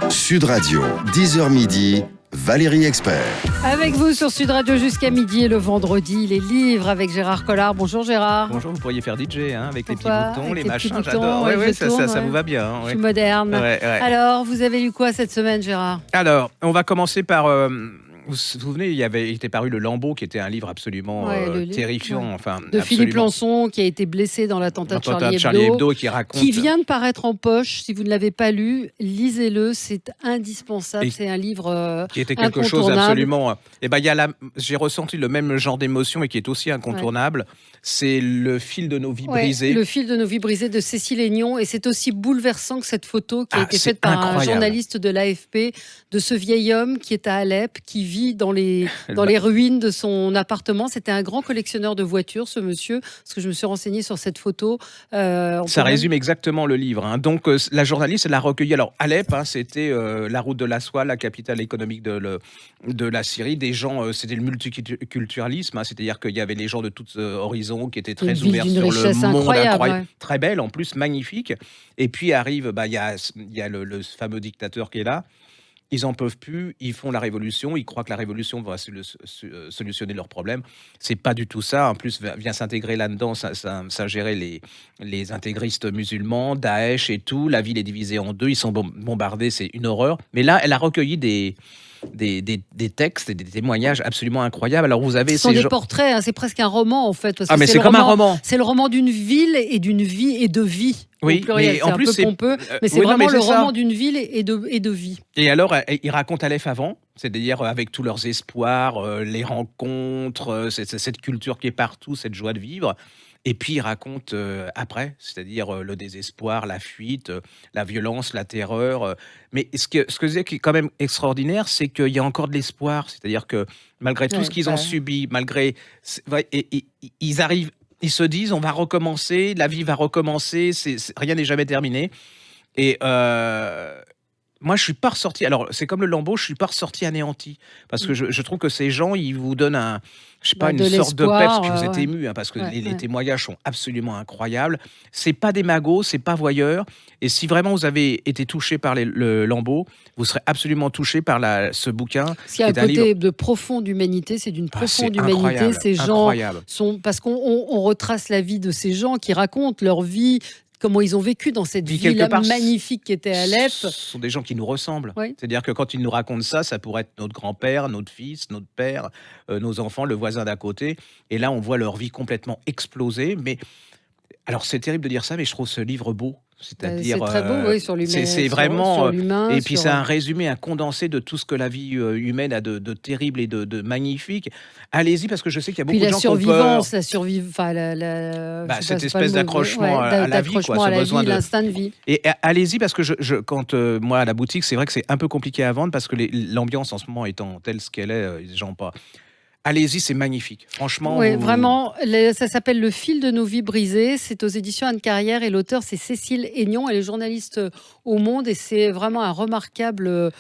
Sud Radio, 10h midi, Valérie Expert. Avec vous sur Sud Radio jusqu'à midi et le vendredi, les livres avec Gérard Collard. Bonjour Gérard. Bonjour, vous pourriez faire DJ avec les petits Pourquoi boutons, Avec les les machins, petits j'adore. boutons, Ouais, je tourne, ça ouais. vous va bien. Je suis moderne. Ouais. Alors, vous avez lu quoi cette semaine, Gérard? Alors, on va commencer par... vous vous souvenez, il était paru Le Lambeau, qui était un livre absolument terrifiant. Ouais. Enfin, De Philippe absolument... Lançon, qui a été blessé dans l'attentat de Charlie Charlie Hebdo, qui raconte... qui vient de paraître en poche. Si vous ne l'avez pas lu, lisez-le, c'est indispensable. C'est un livre qui était quelque chose absolument... j'ai ressenti le même genre d'émotion et qui est aussi incontournable. Ouais. C'est Le fil de nos vies brisées. Le fil de nos vies brisées de Cécile Aignon. Et c'est aussi bouleversant que cette photo qui a été faite par un journaliste de l'AFP de ce vieil homme qui est à Alep, qui vit dans les ruines de son appartement. C'était un grand collectionneur de voitures, ce monsieur, parce que je me suis renseignée sur cette photo. Ça résume exactement le livre. Donc, la journaliste, elle l'a recueilli. Alors, Alep, c'était la route de la soie, la capitale économique de la Syrie. Des gens, c'était le multiculturalisme, c'est-à-dire qu'il y avait les gens de tous horizons qui étaient très ouverts sur le monde, incroyable, très belle, en plus magnifique. Et puis arrive, il y a le fameux dictateur qui est là. Ils n'en peuvent plus, ils font la révolution, ils croient que la révolution va solutionner leurs problèmes. C'est pas du tout ça. En plus, vient s'intégrer là-dedans, ça gérer les intégristes musulmans, Daesh et tout. La ville est divisée en deux, ils sont bombardés, c'est une horreur. Mais là, elle a recueilli des textes et des témoignages absolument incroyables. Alors vous avez ce sont des portraits, c'est presque un roman en fait. Parce que mais c'est comme un roman. C'est le roman d'une ville et d'une vie et de vie. Oui, mais en plus c'est pompeux, mais c'est vraiment le roman d'une ville et de vie. Et alors, il raconte Aleph avant, c'est-à-dire avec tous leurs espoirs, les rencontres, cette culture qui est partout, cette joie de vivre. Et puis il raconte après, c'est-à-dire le désespoir, la fuite, la violence, la terreur. Mais ce que c'est quand même extraordinaire, c'est qu'il y a encore de l'espoir. C'est-à-dire que malgré tout ce qu'ils ont subi, ils arrivent, ils se disent on va recommencer, la vie va recommencer, rien n'est jamais terminé. Et moi, je suis pas ressorti. Alors, c'est comme Le Lambeau, je suis pas ressorti anéanti parce que je trouve que ces gens, ils vous donnent une sorte de peps. Puis vous êtes ému parce que les témoignages sont absolument incroyables. C'est pas des magots, c'est pas voyeurs. Et si vraiment vous avez été touché par le Lambeau, vous serez absolument touché par ce bouquin. Parce qu'il y a un côté de profonde humanité, c'est d'une profonde humanité. Ces gens sont parce qu'on retrace la vie de ces gens qui racontent leur vie. Comment ils ont vécu dans cette ville magnifique qui était Alep. Ce sont des gens qui nous ressemblent. Oui. C'est-à-dire que quand ils nous racontent ça pourrait être notre grand-père, notre fils, notre père, nos enfants, le voisin d'à côté. Et là, on voit leur vie complètement exploser. Mais alors, c'est terrible de dire ça, mais je trouve ce livre beau. C'est-à-dire, c'est très beau, oui, sur l'humain. C'est vraiment. Sur l'humain, et puis, c'est un résumé, un condensé de tout ce que la vie humaine a de terrible et de magnifique. Allez-y, parce que je sais qu'il y a beaucoup de gens qui ont peur. Cette espèce d'accrochement à la vie, l'instinct de vie. Et allez-y, parce que quand moi, à la boutique, c'est vrai que c'est un peu compliqué à vendre, parce que l'ambiance en ce moment étant telle ce qu'elle est, les gens pas. Allez-y, c'est magnifique. Franchement. Oui, vraiment. Ça s'appelle Le fil de nos vies brisées. C'est aux éditions Anne Carrière et l'auteur, c'est Cécile Aignon. Elle est journaliste au Monde et c'est vraiment un remarquable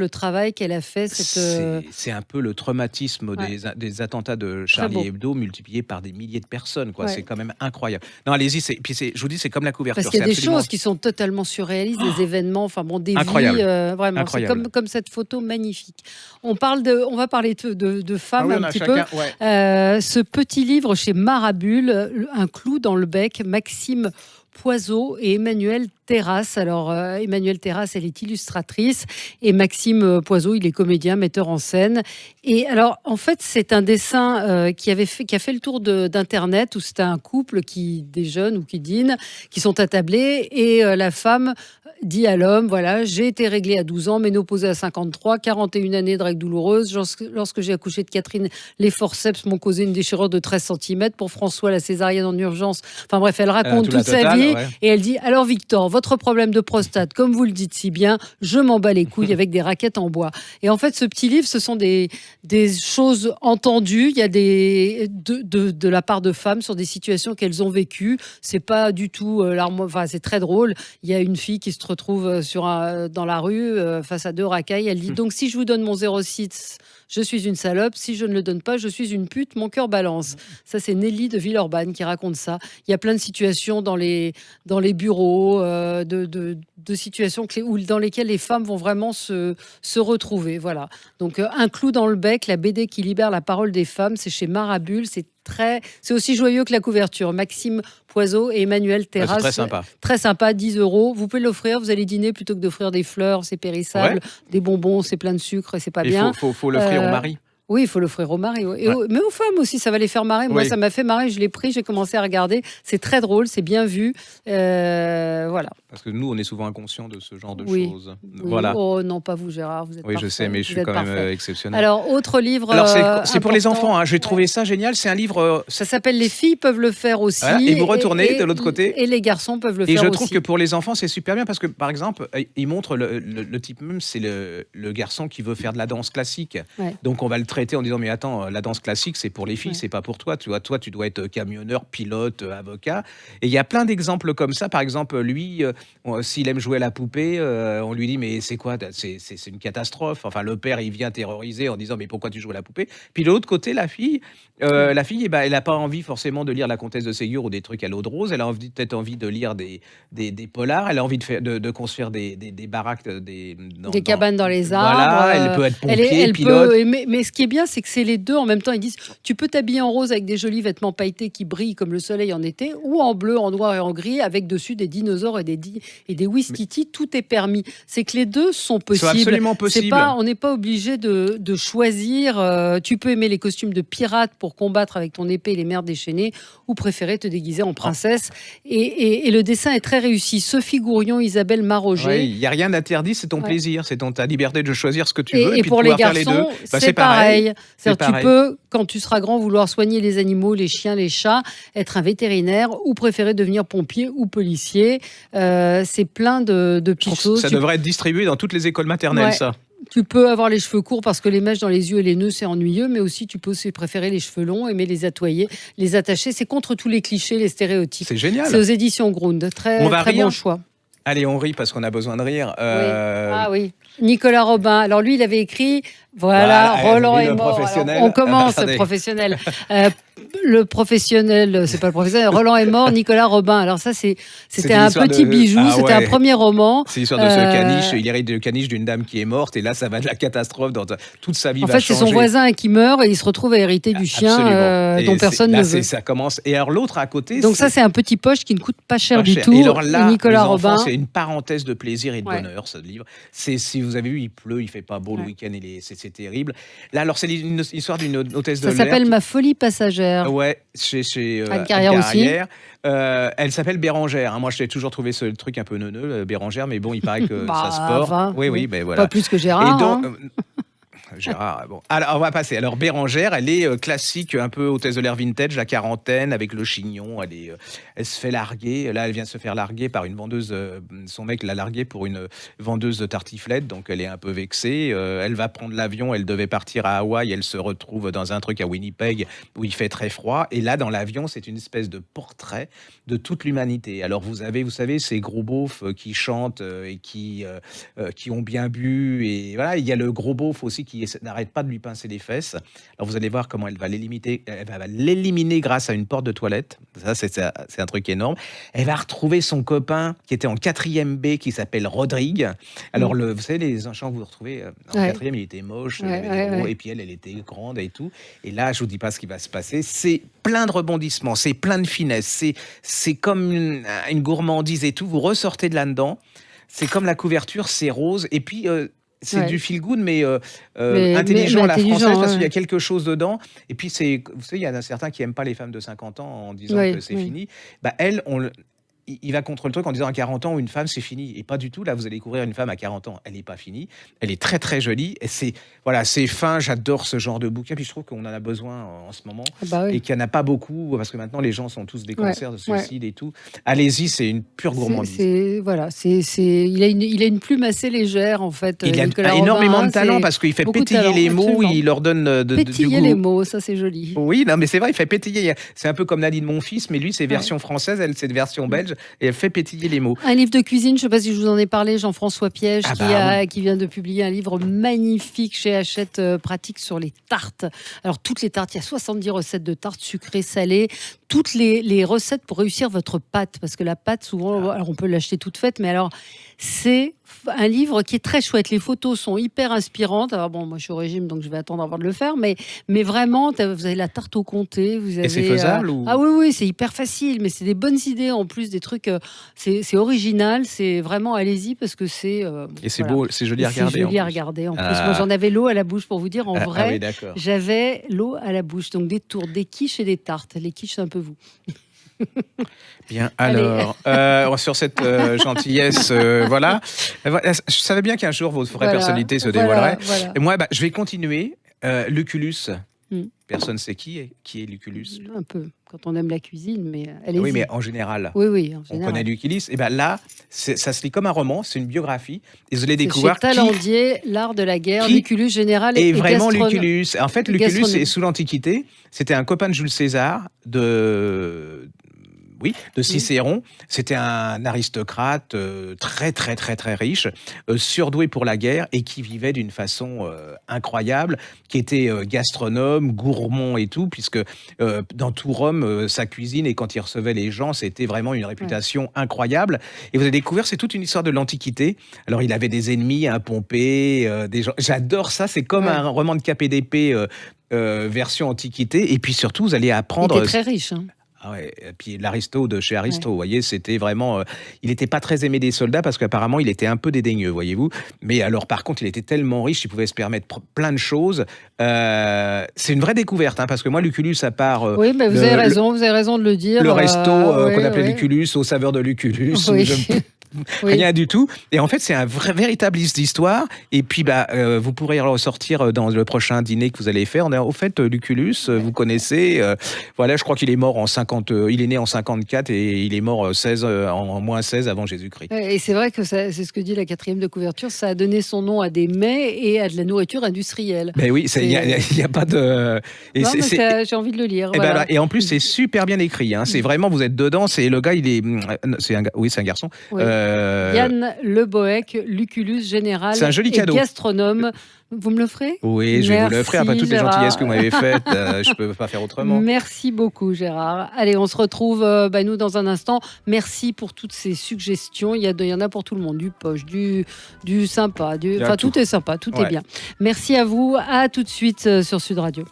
travail qu'elle a fait. C'est un peu le traumatisme des attentats de Charlie Hebdo multiplié par des milliers de personnes. Ouais. C'est quand même incroyable. Non, allez-y. Je vous dis, c'est comme la couverture. Parce qu'il y a des choses qui sont totalement surréalistes, des événements, des vies. Vraiment, c'est comme cette photo magnifique. On va parler de femmes un petit peu. Ce petit livre chez Marabule, Un clou dans le bec, Maxime Poiseau et Emmanuelle Terrasse. Alors, Emmanuelle Terrasse, elle est illustratrice et Maxime Poiseau, il est comédien, metteur en scène. Et alors, en fait, c'est un dessin qui a fait le tour d'Internet où c'était un couple qui déjeune ou qui dîne, qui sont attablés et la femme dit à l'homme, voilà, j'ai été réglée à 12 ans, ménopausée à 53, 41 années de règles douloureuses. Lorsque j'ai accouché de Catherine, les forceps m'ont causé une déchirure de 13 cm. Pour François, la césarienne en urgence. Enfin bref, elle raconte toute sa vie. Et elle dit, alors Victor, votre problème de prostate, comme vous le dites si bien, je m'en bats les couilles avec des raquettes en bois. Et en fait, ce petit livre, ce sont des choses entendues. Il y a de la part de femmes sur des situations qu'elles ont vécues. C'est pas du tout c'est très drôle. Il y a une fille qui se retrouve dans la rue face à deux racailles. Elle dit donc si je vous donne mon 06 je suis une salope, si je ne le donne pas, je suis une pute, mon cœur balance. Ça, c'est Nelly de Villeurbanne qui raconte ça. Il y a plein de situations dans les bureaux, de situations dans lesquelles les femmes vont vraiment se retrouver. Voilà. Donc, Un clou dans le bec, la BD qui libère la parole des femmes, c'est chez Marabule. C'est aussi joyeux que la couverture. Maxime Poiseau et Emmanuel Terrasse. C'est très sympa. Très sympa, 10 €. Vous pouvez l'offrir, vous allez dîner plutôt que d'offrir des fleurs, c'est périssable, des bonbons, c'est plein de sucre et c'est pas bien. Il faut l'offrir au mari. Oui, il faut l'offrir au mari. Mais aux femmes aussi, ça va les faire marrer. Moi, ça m'a fait marrer. Je l'ai pris, j'ai commencé à regarder. C'est très drôle, c'est bien vu. Voilà. Parce que nous, on est souvent inconscients de ce genre de choses. Voilà. Oh non, pas vous, Gérard. Vous êtes parfait. Je sais, mais je suis quand même exceptionnel. Alors, autre livre. Alors, c'est pour les enfants. Hein. J'ai trouvé ça génial. C'est un livre. Ça s'appelle Les filles peuvent le faire aussi. Voilà. Et vous retournez de l'autre côté. Et les garçons peuvent le faire aussi. Et je trouve que pour les enfants, c'est super bien parce que, par exemple, il montre le type même, c'est le garçon qui veut faire de la danse classique. Ouais. Donc, on va le traiter en disant, mais attends, la danse classique, c'est pour les filles, c'est pas pour toi. Tu vois, toi, tu dois être camionneur, pilote, avocat. Et il y a plein d'exemples comme ça. Par exemple, lui, s'il aime jouer à la poupée, on lui dit, mais c'est quoi? C'est une catastrophe. Enfin, le père, il vient terroriser en disant, mais pourquoi tu joues à la poupée? Puis de l'autre côté, la fille, elle n'a pas envie forcément de lire La Comtesse de Ségur ou des trucs à l'eau de rose. Elle a peut-être envie de lire des polars. Elle a envie de construire des baraques, des cabanes dans les arbres. Voilà, elle peut être pompier, pilote. Mais ce qui est bien, c'est que c'est les deux en même temps. Ils disent, tu peux t'habiller en rose avec des jolis vêtements pailletés qui brillent comme le soleil en été, ou en bleu, en noir et en gris, avec dessus des dinosaures et des Ouistiti. Tout est permis. C'est que les deux sont possibles. C'est absolument possible. On n'est pas obligé de choisir. Tu peux aimer les costumes de pirate pour combattre avec ton épée les mers déchaînées, ou préférer te déguiser en princesse. Et le dessin est très réussi. Sophie Gourion, Isabelle Maroger. Il n'y a rien d'interdit, c'est ton plaisir, c'est ta liberté de choisir ce que tu veux. Et pour les garçons, c'est pareil. Tu peux, quand tu seras grand, vouloir soigner les animaux, les chiens, les chats, être un vétérinaire, ou préférer devenir pompier ou policier. C'est plein de petites choses. Ça devrait être distribué dans toutes les écoles maternelles, ça. Tu peux avoir les cheveux courts parce que les mèches dans les yeux et les nœuds, c'est ennuyeux, mais aussi tu peux aussi préférer les cheveux longs, aimer les atoyer, les attacher. C'est contre tous les clichés, les stéréotypes. C'est génial. C'est aux éditions Grund. Très bon choix. Allez, on rit parce qu'on a besoin de rire. Ah oui. Nicolas Robin. Alors lui, il avait écrit, Roland est mort. Alors, on commence, professionnel. Le professionnel, c'est pas le professionnel. Roland est mort, Nicolas Robin. Alors ça, c'était un petit bijou, c'était un premier roman. C'est l'histoire de ce caniche. Il hérite du caniche d'une dame qui est morte, et là, ça va de la catastrophe. Toute sa vie va changer. En fait, c'est son voisin qui meurt, et il se retrouve à hériter du chien dont personne ne veut. Ça commence. Et alors l'autre à côté. Donc ça, c'est un petit poche qui ne coûte pas cher du tout. Et alors là, Nicolas Robin, c'est une parenthèse de plaisir et de bonheur, ce livre. Si vous avez vu, il pleut, il fait pas beau le week-end, c'est terrible. Là, alors c'est une histoire d'une hôtesse de l'air. Ça s'appelle Ma folie passagère. Ouais, chez Anne Carrière aussi. Elle s'appelle Bérangère. Moi, je t'ai toujours trouvé ce truc un peu neuneux, Bérangère, mais bon, il paraît que ça se porte. Oui, ben voilà. Pas plus que Gérard. Et donc, Gérard, bon. Alors, on va passer. Alors, Bérangère, elle est classique, un peu hôtesse de l'air vintage, la quarantaine, avec le chignon. Elle se fait larguer. Là, elle vient de se faire larguer par une vendeuse. Son mec l'a larguée pour une vendeuse de tartiflettes, donc elle est un peu vexée. Elle va prendre l'avion. Elle devait partir à Hawaï. Elle se retrouve dans un truc à Winnipeg où il fait très froid. Et là, dans l'avion, c'est une espèce de portrait de toute l'humanité. Alors, vous savez, ces gros beaufs qui chantent et qui ont bien bu. Et voilà, il y a le gros beauf aussi qui n'arrête pas de lui pincer les fesses. Alors vous allez voir comment elle va l'éliminer grâce à une porte de toilette. Ça, c'est un truc énorme. Elle va retrouver son copain qui était en 4e B, qui s'appelle Rodrigue. Alors vous savez, les enchants que vous retrouvez en 4e, il était moche, et puis elle était grande et tout. Et là, je vous dis pas ce qui va se passer. C'est plein de rebondissements, c'est plein de finesse, c'est comme une gourmandise et tout. Vous ressortez de là-dedans. C'est comme la couverture, c'est rose. Et puis c'est du feel good, mais intelligent à la française, parce qu'il y a quelque chose dedans. Et puis, vous savez, il y en a certains qui n'aiment pas les femmes de 50 ans en disant que c'est fini. Bah, il va contre le truc en disant à 40 ans, une femme, c'est fini. Et pas du tout. Là, vous allez découvrir une femme à 40 ans. Elle n'est pas finie. Elle est très, très jolie. Et c'est fin. J'adore ce genre de bouquin. Puis je trouve qu'on en a besoin en ce moment. Et qu'il n'y en a pas beaucoup. Parce que maintenant, les gens sont tous des cancers de suicide et tout. Allez-y, c'est une pure gourmandise. Il a une plume assez légère, en fait. Il a énormément de talent parce qu'il fait pétiller les mots. Il leur donne du goût. Pétiller les mots, ça, c'est joli. Oui, non, mais c'est vrai, il fait pétiller. C'est un peu comme Nadine Monfils, mais lui, c'est version française. Elle, c'est version belge. et elle fait pétiller les mots. Un livre de cuisine, je ne sais pas si je vous en ai parlé, Jean-François Piège, qui vient de publier un livre magnifique chez Hachette, pratique sur les tartes. Alors, toutes les tartes, il y a 70 recettes de tartes sucrées, salées, toutes les recettes pour réussir votre pâte. Parce que la pâte, souvent, alors on peut l'acheter toute faite, mais alors, c'est un livre qui est très chouette. Les photos sont hyper inspirantes. Alors bon, moi je suis au régime, donc je vais attendre avant de le faire, mais vraiment, vous avez la tarte au comté. Vous avez, et c'est faisable Ah oui, c'est hyper facile, mais c'est des bonnes idées en plus, des trucs. C'est original, c'est vraiment, allez-y, parce que c'est. Et c'est beau, c'est joli à regarder. C'est joli à regarder en plus. Moi j'en avais l'eau à la bouche pour vous dire, en vrai, j'avais l'eau à la bouche. Donc des tourtes, des quiches et des tartes. Les quiches, c'est un peu vous. Bien, alors, sur cette gentillesse, voilà. Je savais bien qu'un jour, votre vraie personnalité se dévoilerait. Voilà. Et moi, je vais continuer. Lucullus. Personne ne sait qui est Lucullus. Un peu, quand on aime la cuisine, mais oui, mais en général. Oui, on connaît Lucullus. Et là, ça se lit comme un roman, c'est une biographie. Et vous allez découvrir chez Talandier, l'art de la guerre, Lucullus général et vraiment Lucullus. En fait, Lucullus, est sous l'Antiquité. C'était un copain de Jules César, de Cicéron. C'était un aristocrate très, très, très, très riche, surdoué pour la guerre et qui vivait d'une façon incroyable, qui était gastronome, gourmand et tout, puisque dans tout Rome, sa cuisine, et quand il recevait les gens, c'était vraiment une réputation incroyable. Et vous avez découvert, c'est toute une histoire de l'Antiquité. Alors, il avait des ennemis, un Pompée, des gens... J'adore ça, c'est comme un roman de KPDP version Antiquité. Et puis surtout, vous allez apprendre... Il était très riche, hein. Ah ouais, et puis l'Aristo de chez Aristo, vous voyez, c'était vraiment... il n'était pas très aimé des soldats parce qu'apparemment, il était un peu dédaigneux, voyez-vous. Mais alors, par contre, il était tellement riche, il pouvait se permettre plein de choses. C'est une vraie découverte, hein, parce que moi, Lucullus, à part... oui, mais vous avez raison de le dire. Le resto qu'on appelait Lucullus, aux saveurs de Lucullus. Rien du tout. Et en fait, c'est un véritable d'histoire. Et puis, vous pourrez ressortir dans le prochain dîner que vous allez faire. Au fait, Lucullus, vous connaissez. Voilà, je crois qu'il est mort il est né en 54 et il est mort en moins 16 avant Jésus-Christ. Et c'est vrai que c'est ce que dit la 4e de couverture. Ça a donné son nom à des mets et à de la nourriture industrielle. Ben oui, il n'y a pas de... j'ai envie de le lire. Voilà. Et en plus, c'est super bien écrit. Hein. C'est vraiment, vous êtes dedans. Le gars, c'est un garçon. Oui. Yann Le Bohec, Lucullus général c'est un joli cadeau. Gastronome. Vous me le ferez ? Oui, je vais vous le faire. Après toutes les gentillesses que vous m'avez faites, je ne peux pas faire autrement. Merci beaucoup, Gérard. Allez, on se retrouve, nous, dans un instant. Merci pour toutes ces suggestions. Il y en a pour tout le monde. Du poche, du sympa. Tout est sympa, tout est bien. Merci à vous. À tout de suite sur Sud Radio.